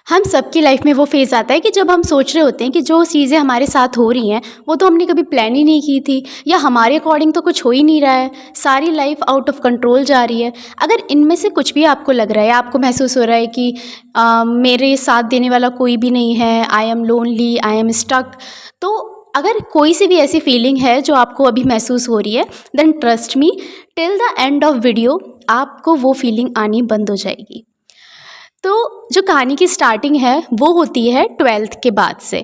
हम सबकी लाइफ में वो फेज़ आता है कि जब हम सोच रहे होते हैं कि जो चीज़ें हमारे साथ हो रही हैं वो तो हमने कभी प्लान ही नहीं की थी, या हमारे अकॉर्डिंग तो कुछ हो ही नहीं रहा है, सारी लाइफ आउट ऑफ कंट्रोल जा रही है। अगर इनमें से कुछ भी आपको लग रहा है, आपको महसूस हो रहा है कि मेरे साथ देने वाला कोई भी नहीं है, I am lonely, I am stuck, तो अगर कोई सी भी ऐसी फीलिंग है जो आपको अभी महसूस हो रही है, then trust me, till the end of video आपको वो फीलिंग आनी बंद हो जाएगी। तो जो कहानी की स्टार्टिंग है वो होती है 12th के बाद से।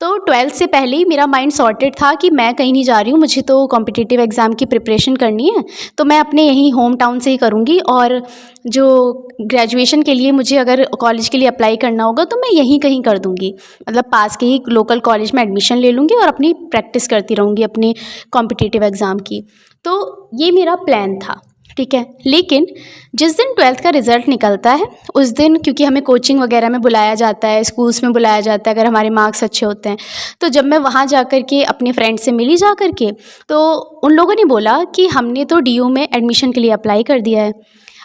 तो 12th से पहले ही मेरा माइंड सॉर्टेड था कि मैं कहीं नहीं जा रही हूँ, मुझे तो कॉम्पिटिटिव एग्ज़ाम की प्रिपरेशन करनी है, तो मैं अपने यहीं होम टाउन से ही करूँगी, और जो ग्रेजुएशन के लिए मुझे अगर कॉलेज के लिए अप्लाई करना होगा तो मैं यहीं कहीं कर दूँगी, मतलब पास के ही लोकल कॉलेज में एडमिशन ले लूँगी और अपनी प्रैक्टिस करती रहूँगी अपने कॉम्पिटिटिव एग्ज़ाम की। तो ये मेरा प्लान था, ठीक है। लेकिन जिस दिन 12th का रिज़ल्ट निकलता है उस दिन, क्योंकि हमें कोचिंग वगैरह में बुलाया जाता है, स्कूल्स में बुलाया जाता है अगर हमारे मार्क्स अच्छे होते हैं, तो जब मैं वहाँ जा कर के अपने फ्रेंड से मिली जा कर के, तो उन लोगों ने बोला कि हमने तो डीयू में एडमिशन के लिए अप्लाई कर दिया है।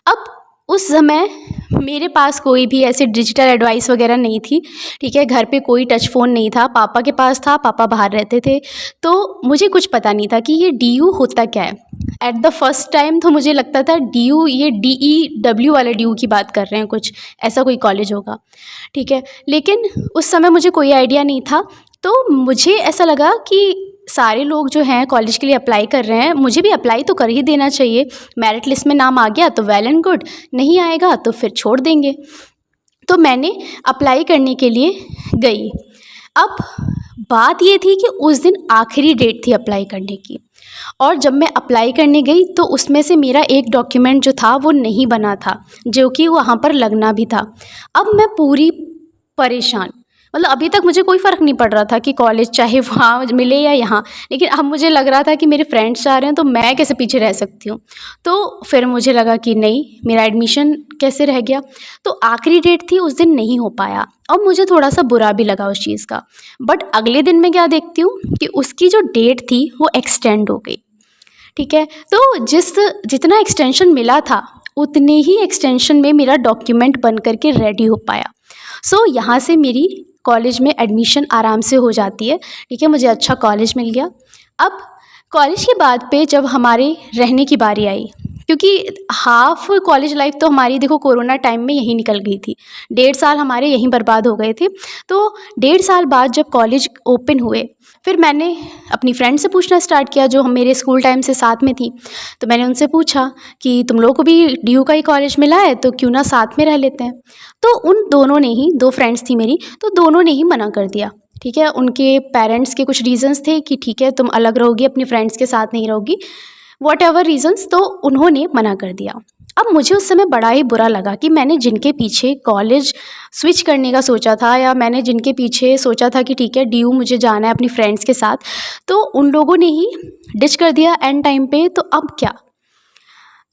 अब उस समय मेरे पास कोई भी ऐसे डिजिटल एडवाइस वगैरह नहीं थी, ठीक है। घर पे कोई टच फ़ोन नहीं था, पापा के पास था, पापा बाहर रहते थे, तो मुझे कुछ पता नहीं था कि ये डीयू होता क्या है। एट द फर्स्ट टाइम तो मुझे लगता था डीयू, ये DEW वाले डीयू की बात कर रहे हैं, कुछ ऐसा कोई कॉलेज होगा, ठीक है। लेकिन उस समय मुझे कोई आइडिया नहीं था, तो मुझे ऐसा लगा कि सारे लोग जो हैं कॉलेज के लिए अप्लाई कर रहे हैं, मुझे भी अप्लाई तो कर ही देना चाहिए। मेरिट लिस्ट में नाम आ गया तो वेल एंड गुड, नहीं आएगा तो फिर छोड़ देंगे। तो मैंने अप्लाई करने के लिए गई। अब बात ये थी कि उस दिन आखिरी डेट थी अप्लाई करने की, और जब मैं अप्लाई करने गई तो उसमें से मेरा एक डॉक्यूमेंट जो था वो नहीं बना था, जो कि वहाँ पर लगना भी था। अब मैं पूरी परेशान, मतलब अभी तक मुझे कोई फ़र्क नहीं पड़ रहा था कि कॉलेज चाहे वहाँ मिले या यहाँ, लेकिन अब मुझे लग रहा था कि मेरे फ्रेंड्स जा रहे हैं तो मैं कैसे पीछे रह सकती हूँ। तो फिर मुझे लगा कि नहीं, मेरा एडमिशन कैसे रह गया। तो आखिरी डेट थी, उस दिन नहीं हो पाया, और मुझे थोड़ा सा बुरा भी लगा उस चीज़ का। बट अगले दिन मैं क्या देखती हूँ कि उसकी जो डेट थी वो एक्सटेंड हो गई, ठीक है। तो जितना एक्सटेंशन मिला था उतने ही एक्सटेंशन में मेरा डॉक्यूमेंट बन करके रेडी हो पाया। सो यहाँ से मेरी कॉलेज में एडमिशन आराम से हो जाती है, ठीक है। मुझे अच्छा कॉलेज मिल गया। अब कॉलेज के बाद पे जब हमारे रहने की बारी आई, क्योंकि हाफ कॉलेज लाइफ तो हमारी देखो कोरोना टाइम में यहीं निकल गई थी, 1.5 साल हमारे यहीं बर्बाद हो गए थे। तो 1.5 साल बाद जब कॉलेज ओपन हुए, फिर मैंने अपनी फ्रेंड से पूछना स्टार्ट किया जो हम मेरे स्कूल टाइम से साथ में थी। तो मैंने उनसे पूछा कि तुम लोगों को भी डीयू का ही कॉलेज मिला है तो क्यों ना साथ में रह लेते हैं। तो उन दोनों ने ही, 2 फ्रेंड्स थी मेरी, तो दोनों ने ही मना कर दिया, ठीक है। उनके पेरेंट्स के कुछ रीज़न्स थे कि ठीक है तुम अलग रहोगी, अपने फ्रेंड्स के साथ नहीं रहोगी, वॉट एवर रीज़न्स, तो उन्होंने मना कर दिया। अब मुझे उस समय बड़ा ही बुरा लगा कि मैंने जिनके पीछे कॉलेज स्विच करने का सोचा था, या मैंने जिनके पीछे सोचा था कि ठीक है डीयू मुझे जाना है अपनी फ्रेंड्स के साथ, तो उन लोगों ने ही डिच कर दिया एंड टाइम पे। तो अब क्या।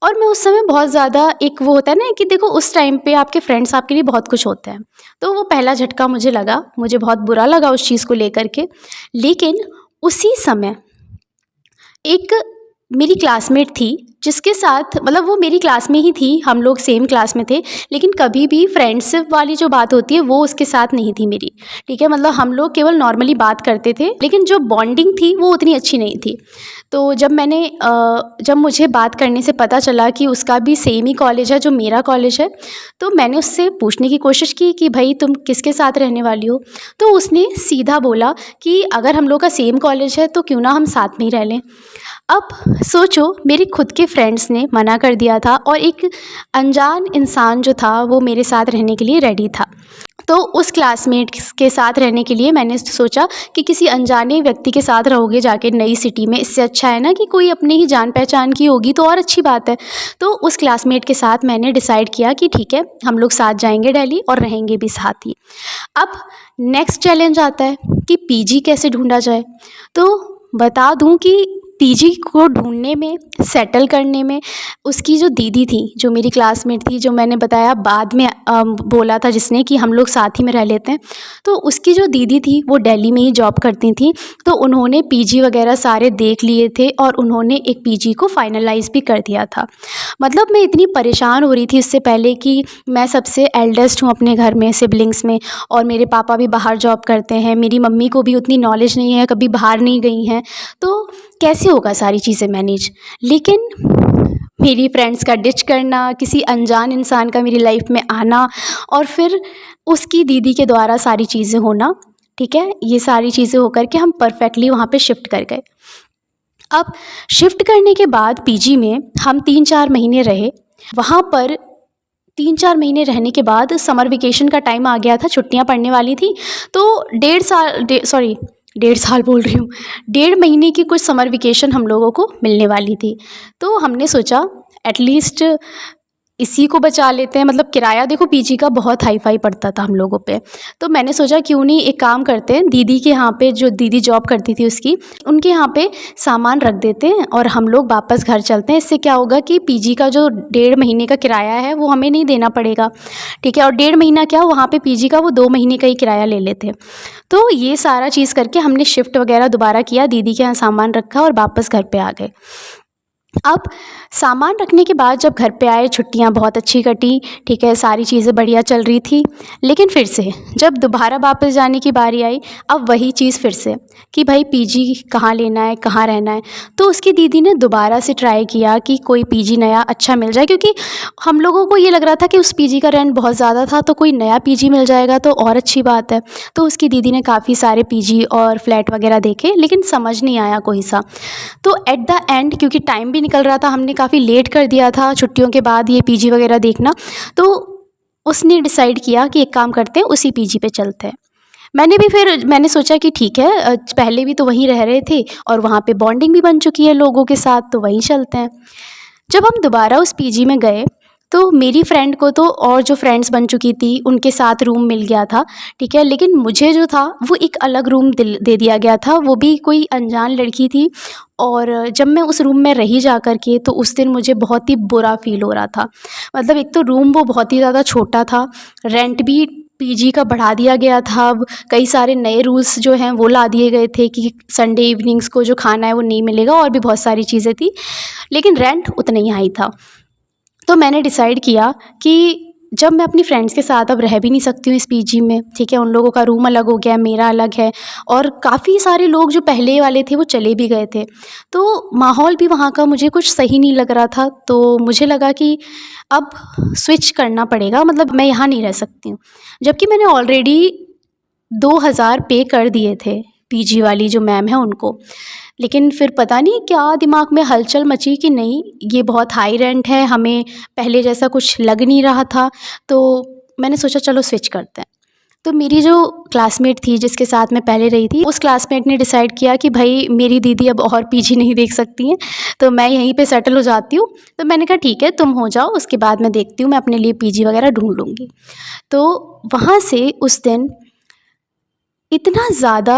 और मैं उस समय बहुत ज़्यादा, एक वो होता है ना कि देखो उस टाइम पे आपके फ्रेंड्स आपके लिए बहुत कुछ होते हैं, तो वो पहला झटका मुझे लगा, मुझे बहुत बुरा लगा उस चीज़ को लेकर के। लेकिन उसी समय एक मेरी क्लासमेट थी जिसके साथ, मतलब वो मेरी क्लास में ही थी, हम लोग सेम क्लास में थे, लेकिन कभी भी फ्रेंडशिप वाली जो बात होती है वो उसके साथ नहीं थी मेरी, ठीक है। मतलब हम लोग केवल नॉर्मली बात करते थे, लेकिन जो बॉन्डिंग थी वो उतनी अच्छी नहीं थी। तो जब मुझे बात करने से पता चला कि उसका भी सेम ही कॉलेज है जो मेरा कॉलेज है, तो मैंने उससे पूछने की कोशिश की कि भाई तुम किसके साथ रहने वाली हो। तो उसने सीधा बोला कि अगर हम लोग का सेम कॉलेज है तो क्यों ना हम साथ में ही रह लें। अब सोचो, मेरे खुद के फ्रेंड्स ने मना कर दिया था और एक अनजान इंसान जो था वो मेरे साथ रहने के लिए रेडी था। तो उस क्लासमेट के साथ रहने के लिए मैंने सोचा कि किसी अनजाने व्यक्ति के साथ रहोगे जाके नई सिटी में, इससे अच्छा है ना कि कोई अपने ही जान पहचान की होगी तो और अच्छी बात है। तो उस क्लासमेट के साथ मैंने डिसाइड किया कि ठीक है हम लोग साथ जाएंगे दिल्ली और रहेंगे भी साथ ही। अब नेक्स्ट चैलेंज आता है कि पीजी कैसे ढूंढा जाए। तो बता दूं कि पीजी को ढूँढने में, सेटल करने में उसकी जो दीदी थी, जो मेरी क्लासमेट थी, जो मैंने बताया बाद में बोला था जिसने कि हम लोग साथ ही में रह लेते हैं, तो उसकी जो दीदी थी वो दिल्ली में ही जॉब करती थी। तो उन्होंने पीजी वगैरह सारे देख लिए थे और उन्होंने एक पीजी को फाइनलाइज़ भी कर दिया था। मतलब मैं इतनी परेशान हो रही थी इससे पहले कि मैं सबसे एल्डेस्ट हूँ अपने घर में, सिबलिंग्स में, और मेरे पापा भी बाहर जॉब करते हैं, मेरी मम्मी को भी उतनी नॉलेज नहीं है, कभी बाहर नहीं गई हैं, तो कैसे होगा सारी चीज़ें मैनेज। लेकिन मेरी फ्रेंड्स का डिच करना, किसी अनजान इंसान का मेरी लाइफ में आना और फिर उसकी दीदी के द्वारा सारी चीज़ें होना, ठीक है, ये सारी चीज़ें होकर के हम परफेक्टली वहाँ पे शिफ्ट कर गए। अब शिफ्ट करने के बाद पीजी में हम 3-4 महीने रहे। वहाँ पर 3-4 महीने रहने के बाद समर वेकेशन का टाइम आ गया था, छुट्टियाँ पड़ने वाली थी। तो 1.5 साल बोल रही हूँ, 1.5 महीने की कुछ समर वेकेशन हम लोगों को मिलने वाली थी। तो हमने सोचा एटलीस्ट इसी को बचा लेते हैं। मतलब किराया देखो पीजी का बहुत हाई फाई पड़ता था हम लोगों पे। तो मैंने सोचा क्यों नहीं एक काम करते हैं, दीदी के यहाँ पे, जो दीदी जॉब करती थी उसकी, उनके यहाँ पे सामान रख देते हैं और हम लोग वापस घर चलते हैं। इससे क्या होगा कि पीजी का जो 1.5 महीने का किराया है वो हमें नहीं देना पड़ेगा, ठीक है। और 1.5 महीना क्या, वहाँ पे पीजी का वो 2 महीने का ही किराया ले लेते हैं। तो ये सारा चीज़ करके हमने शिफ्ट वगैरह दोबारा किया, दीदी के यहाँ सामान रखा और वापस घर पे आ गए। अब सामान रखने के बाद जब घर पे आए, छुट्टियां बहुत अच्छी कटी, ठीक है, सारी चीज़ें बढ़िया चल रही थी। लेकिन फिर से जब दोबारा वापस जाने की बारी आई, अब वही चीज़ फिर से कि भाई पीजी कहाँ लेना है, कहाँ रहना है। तो उसकी दीदी ने दोबारा से ट्राई किया कि कोई पीजी नया अच्छा मिल जाए, क्योंकि हम लोगों को ये लग रहा था कि उस पीजी का रेंट बहुत ज़्यादा था, तो कोई नया पीजी मिल जाएगा तो और अच्छी बात है। तो उसकी दीदी ने काफ़ी सारे पीजी और फ्लैट वगैरह देखे, लेकिन समझ नहीं आया कोई सा। तो एट द एंड, क्योंकि टाइम भी निकल रहा था, हमने काफ़ी लेट कर दिया था छुट्टियों के बाद ये पीजी वगैरह देखना, तो उसने डिसाइड किया कि एक काम करते हैं, उसी पीजी पे चलते हैं। मैंने सोचा कि ठीक है, पहले भी तो वहीं रह रहे थे और वहाँ पे बॉन्डिंग भी बन चुकी है लोगों के साथ, तो वहीं चलते हैं। जब हम दोबारा उस पीजी में गए तो मेरी फ्रेंड को तो और जो फ्रेंड्स बन चुकी थी उनके साथ रूम मिल गया था, ठीक है। लेकिन मुझे जो था वो एक अलग रूम दे दिया गया था, वो भी कोई अनजान लड़की थी। और जब मैं उस रूम में रही जा कर के, तो उस दिन मुझे बहुत ही बुरा फ़ील हो रहा था। मतलब एक तो रूम वो बहुत ही ज़्यादा छोटा था, रेंट भी पीजी का बढ़ा दिया गया था। अब कई सारे नए रूल्स जो हैं वो ला दिए गए थे कि संडे इवनिंग्स को जो खाना है वो नहीं मिलेगा, और भी बहुत सारी चीज़ें थी, लेकिन रेंट उतना ही हाई था। तो मैंने डिसाइड किया कि जब मैं अपनी फ्रेंड्स के साथ अब रह भी नहीं सकती हूँ इस पीजी में, ठीक है, उन लोगों का रूम अलग हो गया, मेरा अलग है, और काफ़ी सारे लोग जो पहले वाले थे वो चले भी गए थे, तो माहौल भी वहाँ का मुझे कुछ सही नहीं लग रहा था। तो मुझे लगा कि अब स्विच करना पड़ेगा, मतलब मैं यहाँ नहीं रह सकती हूँ। जबकि मैंने ऑलरेडी 2,000 पे कर दिए थे पीजी वाली जो मैम है उनको। लेकिन फिर पता नहीं क्या दिमाग में हलचल मची कि नहीं, ये बहुत हाई रेंट है, हमें पहले जैसा कुछ लग नहीं रहा था। तो मैंने सोचा चलो स्विच करते हैं। तो मेरी जो क्लासमेट थी जिसके साथ मैं पहले रही थी, उस क्लासमेट ने डिसाइड किया कि भाई मेरी दीदी अब और पीजी नहीं देख सकती हैं, तो मैं यहीं पे सेटल हो जाती हूँ। तो मैंने कहा ठीक है, तुम हो जाओ, उसके बाद मैं देखती हूँ, मैं अपने लिए पीजी वगैरह ढूंढ लूँगी। तो वहाँ से उस दिन इतना ज़्यादा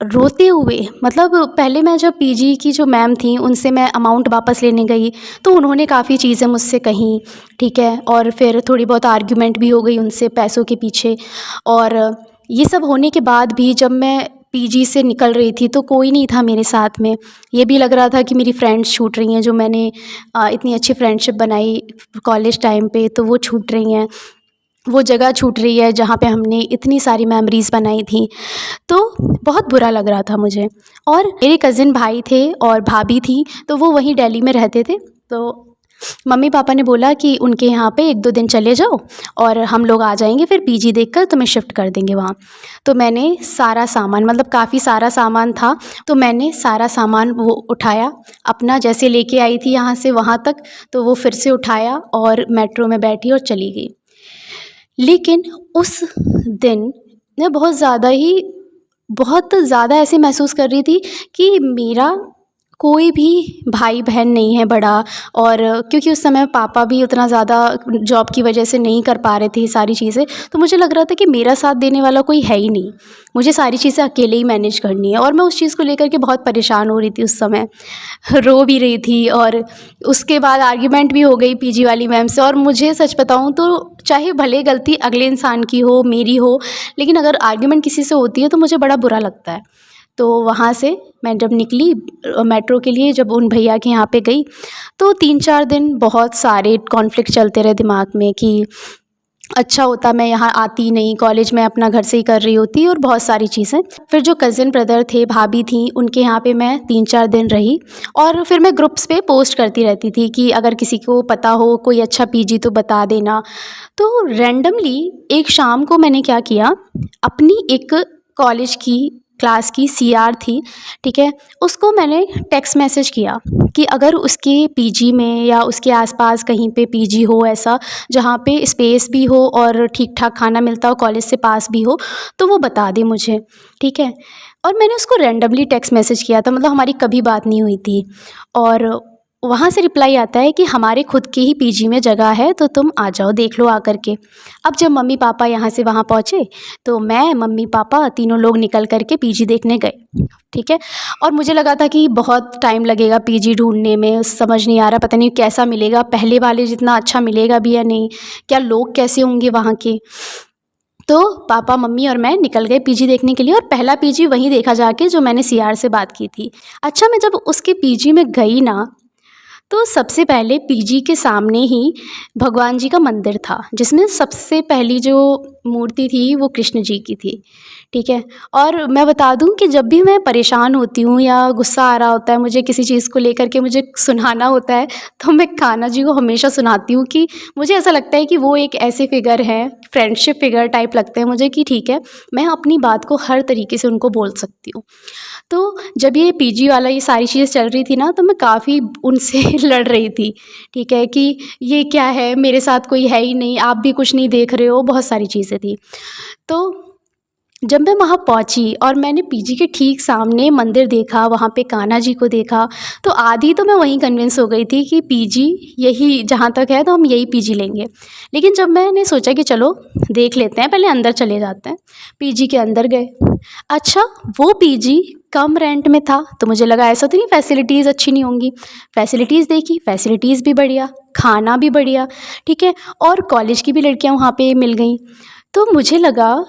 रोते हुए, मतलब पहले मैं जब पीजी की जो मैम थी उनसे मैं अमाउंट वापस लेने गई, तो उन्होंने काफ़ी चीज़ें मुझसे कहीं, ठीक है, और फिर थोड़ी बहुत आर्ग्यूमेंट भी हो गई उनसे पैसों के पीछे। और ये सब होने के बाद भी जब मैं पीजी से निकल रही थी तो कोई नहीं था मेरे साथ में। ये भी लग रहा था कि मेरी फ्रेंड्स छूट रही हैं, जो मैंने इतनी अच्छी फ्रेंडशिप बनाई कॉलेज टाइम पे, तो वो छूट रही हैं, वो जगह छूट रही है जहाँ पे हमने इतनी सारी मेमोरीज़ बनाई थी। तो बहुत बुरा लग रहा था मुझे। और मेरे कज़िन भाई थे और भाभी थी, तो वो वहीं दिल्ली में रहते थे। तो मम्मी पापा ने बोला कि उनके यहाँ पे 1-2 दिन चले जाओ और हम लोग आ जाएंगे, फिर पीजी देखकर तुम्हें शिफ्ट कर देंगे वहाँ। तो मैंने सारा सामान, मतलब काफ़ी सारा सामान था, तो मैंने सारा सामान वो उठाया अपना, जैसे लेके आई थी यहाँ से वहाँ तक, तो वो फिर से उठाया और मेट्रो में बैठी और चली गई। लेकिन उस दिन मैं बहुत ज़्यादा ऐसे महसूस कर रही थी कि मेरा कोई भी भाई बहन नहीं है बड़ा। और क्योंकि उस समय पापा भी उतना ज़्यादा जॉब की वजह से नहीं कर पा रहे थे ये सारी चीज़ें, तो मुझे लग रहा था कि मेरा साथ देने वाला कोई है ही नहीं। मुझे सारी चीज़ें अकेले ही मैनेज करनी है और मैं उस चीज़ को लेकर के बहुत परेशान हो रही थी उस समय। रो भी रही थी और उसके बाद आर्ग्यूमेंट भी हो गई पीजी वाली मैम से। और मुझे सच बताऊँ तो चाहे भले गलती अगले इंसान की हो, मेरी हो, लेकिन अगर आर्ग्यूमेंट किसी से होती है तो मुझे बड़ा बुरा लगता है। तो वहाँ से मैं जब निकली मेट्रो के लिए, जब उन भैया के यहाँ पे गई, तो 3-4 दिन बहुत सारे कॉन्फ्लिक्ट चलते रहे दिमाग में कि अच्छा होता मैं यहाँ आती नहीं, कॉलेज मैं अपना घर से ही कर रही होती, और बहुत सारी चीज़ें। फिर जो कज़िन ब्रदर थे, भाभी थी, उनके यहाँ पे मैं 3-4 दिन रही। और फिर मैं ग्रुप्स पे पोस्ट करती रहती थी कि अगर किसी को पता हो कोई अच्छा पीजी तो बता देना। तो रैंडमली एक शाम को मैंने क्या किया, अपनी एक कॉलेज की क्लास की सीआर थी, ठीक है, उसको मैंने टेक्स्ट मैसेज किया कि अगर उसके पीजी में या उसके आसपास कहीं पे पीजी हो ऐसा, जहाँ पे स्पेस भी हो और ठीक ठाक खाना मिलता हो, कॉलेज से पास भी हो, तो वो बता दे मुझे, ठीक है। और मैंने उसको रैंडमली टेक्स्ट मैसेज किया था, मतलब हमारी कभी बात नहीं हुई थी। और वहाँ से रिप्लाई आता है कि हमारे खुद के ही पीजी में जगह है, तो तुम आ जाओ, देख लो आकर के। अब जब मम्मी पापा यहाँ से वहाँ पहुँचे, तो मैं, मम्मी पापा, तीनों लोग निकल कर के पीजी देखने गए, ठीक है। और मुझे लगा था कि बहुत टाइम लगेगा पीजी ढूंढने में, समझ नहीं आ रहा पता नहीं कैसा मिलेगा, पहले वाले जितना अच्छा मिलेगा भी या नहीं, क्या लोग कैसे होंगे वहाँ के। तो पापा, मम्मी और मैं निकल गए पीजी देखने के लिए, और पहला पीजी वहीं देखा जाके जो मैंने सीआर से बात की थी। अच्छा, मैं जब उसके पीजी में गई ना, तो सबसे पहले पीजी के सामने ही भगवान जी का मंदिर था, जिसमें सबसे पहली जो मूर्ति थी वो कृष्ण जी की थी, ठीक है। और मैं बता दूं कि जब भी मैं परेशान होती हूँ या गुस्सा आ रहा होता है मुझे किसी चीज़ को लेकर के, मुझे सुनाना होता है, तो मैं कान्हा जी को हमेशा सुनाती हूँ। कि मुझे ऐसा लगता है कि वो एक ऐसे फिगर हैं, फ्रेंडशिप फिगर टाइप लगते हैं मुझे, कि ठीक है, मैं अपनी बात को हर तरीके से उनको बोल सकती हूँ। तो जब ये पीजी वाला ये सारी चीज़ें चल रही थी ना, तो मैं काफ़ी उनसे लड़ रही थी, ठीक है, कि ये क्या है, मेरे साथ कोई है ही नहीं, आप भी कुछ नहीं देख रहे हो, बहुत सारी चीज़ें थी। तो जब मैं वहाँ पहुँची और मैंने पीजी के ठीक सामने मंदिर देखा, वहाँ पे कान्हा जी को देखा, तो आधी तो मैं वहीं कन्विंस हो गई थी कि पीजी यही जहाँ तक है, तो हम यही पीजी लेंगे। लेकिन जब मैंने सोचा कि चलो देख लेते हैं, पहले अंदर चले जाते हैं, पीजी के अंदर गए। अच्छा, वो पीजी कम रेंट में था, तो मुझे लगा ऐसा तो नहीं फैसिलिटीज़ अच्छी नहीं होंगी। फैसिलिटीज़ देखी, फैसिलिटीज़ भी बढ़िया, खाना भी बढ़िया, ठीक है, और कॉलेज की भी लड़कियाँ वहाँ पे मिल गई। तो मुझे लगा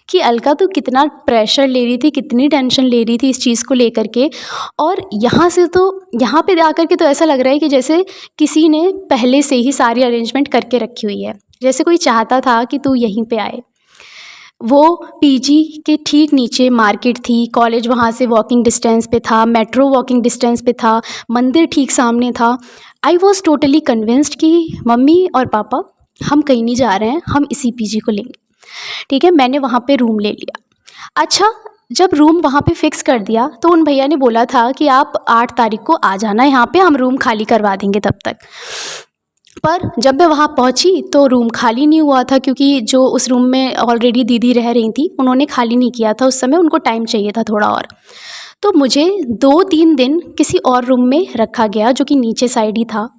कि अलका तो कितना प्रेशर ले रही थी, कितनी टेंशन ले रही थी इस चीज़ को लेकर के, और यहाँ से तो यहाँ पे आकर के तो ऐसा लग रहा है कि जैसे किसी ने पहले से ही सारी अरेंजमेंट करके रखी हुई है, जैसे कोई चाहता था कि तू यहीं पे आए। वो पीजी के ठीक नीचे मार्केट थी, कॉलेज वहाँ से वॉकिंग डिस्टेंस पे था, मेट्रो वॉकिंग डिस्टेंस पे था, मंदिर ठीक सामने था। आई वॉज टोटली कन्विंस्ड कि मम्मी और पापा, हम कहीं नहीं जा रहे हैं, हम इसी पीजी को लेंगे, ठीक है। मैंने वहाँ पे रूम ले लिया। अच्छा, जब रूम वहाँ पे फ़िक्स कर दिया, तो उन भैया ने बोला था कि आप 8 तारीख को आ जाना यहाँ पे, हम रूम खाली करवा देंगे तब तक। पर जब मैं वहाँ पहुँची तो रूम खाली नहीं हुआ था, क्योंकि जो उस रूम में ऑलरेडी दीदी रह रही थी, उन्होंने खाली नहीं किया था उस समय, उनको टाइम चाहिए था थोड़ा और। तो मुझे 2-3 दिन किसी और रूम में रखा गया, जो कि नीचे साइड ही था।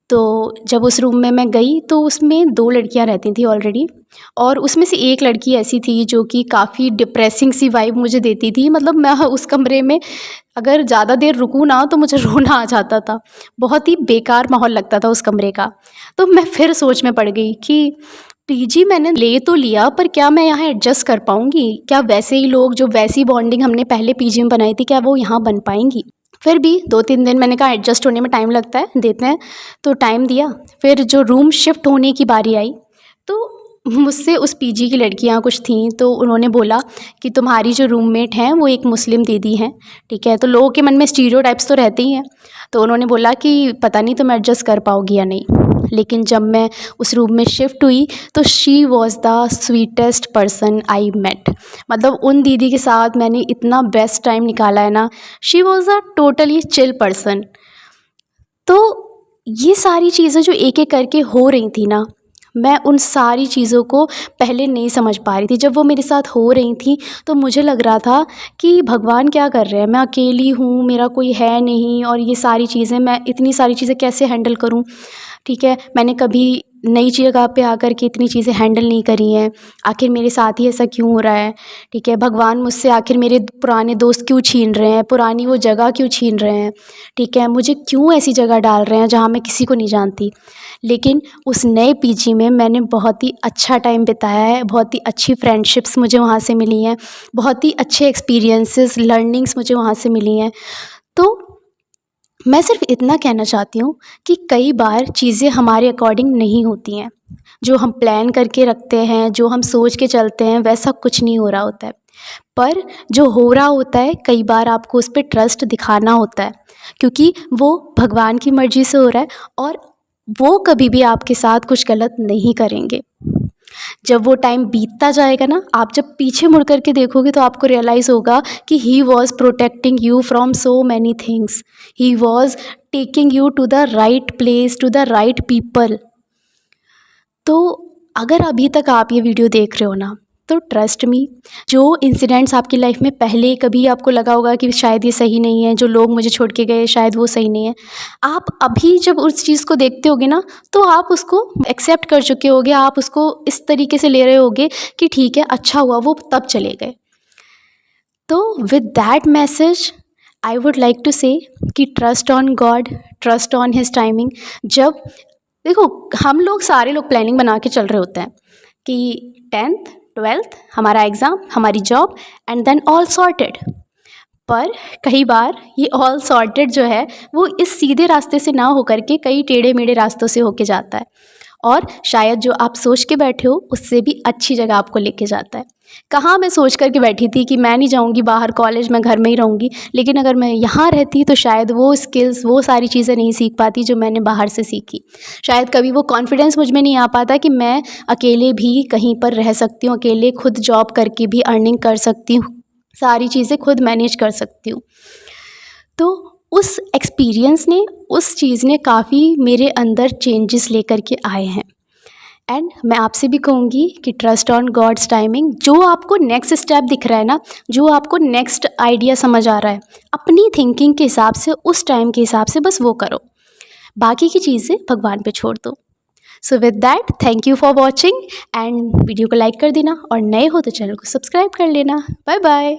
तो जब उस रूम में मैं गई, तो उसमें 2 लड़कियां रहती थी ऑलरेडी, और उसमें से एक लड़की ऐसी थी जो कि काफ़ी डिप्रेसिंग सी वाइब मुझे देती थी। मतलब मैं उस कमरे में अगर ज़्यादा देर रुकूँ ना, तो मुझे रोना आ जाता था, बहुत ही बेकार माहौल लगता था उस कमरे का। तो मैं फिर सोच में पड़ गई कि पीजी मैंने ले तो लिया, पर क्या मैं यहाँ एडजस्ट कर पाऊँगी? क्या वैसे ही लोग, जो वैसी बॉन्डिंग हमने पहले पीजी में बनाई थी, क्या वो यहाँ बन पाएंगी? फिर भी 2-3 दिन मैंने कहा एडजस्ट होने में टाइम लगता है, देते हैं, तो टाइम दिया। फिर जो रूम शिफ्ट होने की बारी आई, तो मुझसे उस पीजी की लड़कियां कुछ थीं, तो उन्होंने बोला कि तुम्हारी जो रूममेट हैं वो एक मुस्लिम दीदी हैं, ठीक है। तो लोगों के मन में स्टीरियोटाइप्स तो रहते ही हैं, तो उन्होंने बोला कि पता नहीं तुम एडजस्ट कर पाओगी या नहीं। लेकिन जब मैं उस रूम में शिफ्ट हुई, तो she was the sweetest person I met. मतलब उन दीदी के साथ मैंने इतना बेस्ट टाइम निकाला है ना, she was a totally chill person. तो ये सारी चीज़ें जो एक एक करके हो रही थी ना, मैं उन सारी चीज़ों को पहले नहीं समझ पा रही थी। जब वो मेरे साथ हो रही थी तो मुझे लग रहा था कि भगवान क्या कर रहे हैं, मैं अकेली हूँ, मेरा कोई है नहीं और ये सारी चीज़ें, मैं इतनी सारी चीज़ें कैसे हैंडल करूँ। ठीक है, मैंने कभी नई जगह पे आकर के इतनी चीज़ें हैंडल नहीं करी हैं, आखिर मेरे साथ ही ऐसा क्यों हो रहा है। ठीक है, भगवान मुझसे आखिर मेरे पुराने दोस्त क्यों छीन रहे हैं, पुरानी वो जगह क्यों छीन रहे हैं। ठीक है, मुझे क्यों ऐसी जगह डाल रहे हैं जहाँ मैं किसी को नहीं जानती। लेकिन उस नए पीजी में मैंने बहुत ही अच्छा टाइम बिताया है, बहुत ही अच्छी फ्रेंडशिप्स मुझे वहाँ से मिली हैं, बहुत ही अच्छे एक्सपीरियंसेस, लर्निंग्स मुझे वहाँ से मिली हैं। तो मैं सिर्फ इतना कहना चाहती हूँ कि कई बार चीज़ें हमारे अकॉर्डिंग नहीं होती हैं। जो हम प्लान करके रखते हैं, जो हम सोच के चलते हैं, वैसा कुछ नहीं हो रहा होता है। पर जो हो रहा होता है, कई बार आपको उस पे ट्रस्ट दिखाना होता है, क्योंकि वो भगवान की मर्ज़ी से हो रहा है और वो कभी भी आपके साथ कुछ गलत नहीं करेंगे। जब वो टाइम बीतता जाएगा ना, आप जब पीछे मुड़ कर के देखोगे तो आपको रियलाइज़ होगा कि he was protecting you from so many things. He was taking you to the right place, to the right people. तो अगर अभी तक आप ये वीडियो देख रहे हो ना, तो ट्रस्ट मी, जो इंसिडेंट्स आपकी लाइफ में पहले कभी आपको लगा होगा कि शायद ये सही नहीं है, जो लोग मुझे छोड़ के गए शायद वो सही नहीं है, आप अभी जब उस चीज़ को देखते होगे ना, तो आप उसको एक्सेप्ट कर चुके होगे, आप उसको इस तरीके से ले रहे होगे कि ठीक है, अच्छा हुआ वो तब चले गए। तो with that message I would like to say कि trust on God, trust on his timing. जब देखो, हम लोग सारे लोग प्लानिंग बना के चल रहे होते हैं कि 10th 12th हमारा एग्ज़ाम, हमारी job and then all sorted. पर कई बार ये ऑल सॉर्टेड जो है वो इस सीधे रास्ते से ना होकर के कई टेढ़े मेढ़े रास्तों से होके जाता है और शायद जो आप सोच के बैठे हो उससे भी अच्छी जगह आपको लेके जाता है। कहाँ मैं सोच कर के बैठी थी कि मैं नहीं जाऊँगी बाहर कॉलेज, मैं घर में ही रहूँगी, लेकिन अगर मैं यहाँ रहती तो शायद वो स्किल्स, वो सारी चीज़ें नहीं सीख पाती जो मैंने बाहर से सीखी। शायद कभी वो कॉन्फिडेंस मुझ में नहीं आ पाता कि मैं अकेले भी कहीं पर रह सकती हूँ, अकेले खुद जॉब करके भी अर्निंग कर सकती हूँ, सारी चीज़ें खुद मैनेज कर सकती हूँ। तो उस एक्सपीरियंस ने, उस चीज़ ने काफ़ी मेरे अंदर चेंजेस लेकर के आए हैं। एंड मैं आपसे भी कहूँगी कि ट्रस्ट ऑन गॉड्स टाइमिंग। जो आपको नेक्स्ट स्टेप दिख रहा है ना, जो आपको नेक्स्ट आइडिया समझ आ रहा है, अपनी थिंकिंग के हिसाब से, उस टाइम के हिसाब से बस वो करो, बाकी की चीज़ें भगवान पे छोड़ दो। So with that, thank you for watching and video को लाइक कर देना और नए हो तो चैनल को सब्सक्राइब कर लेना। Bye bye.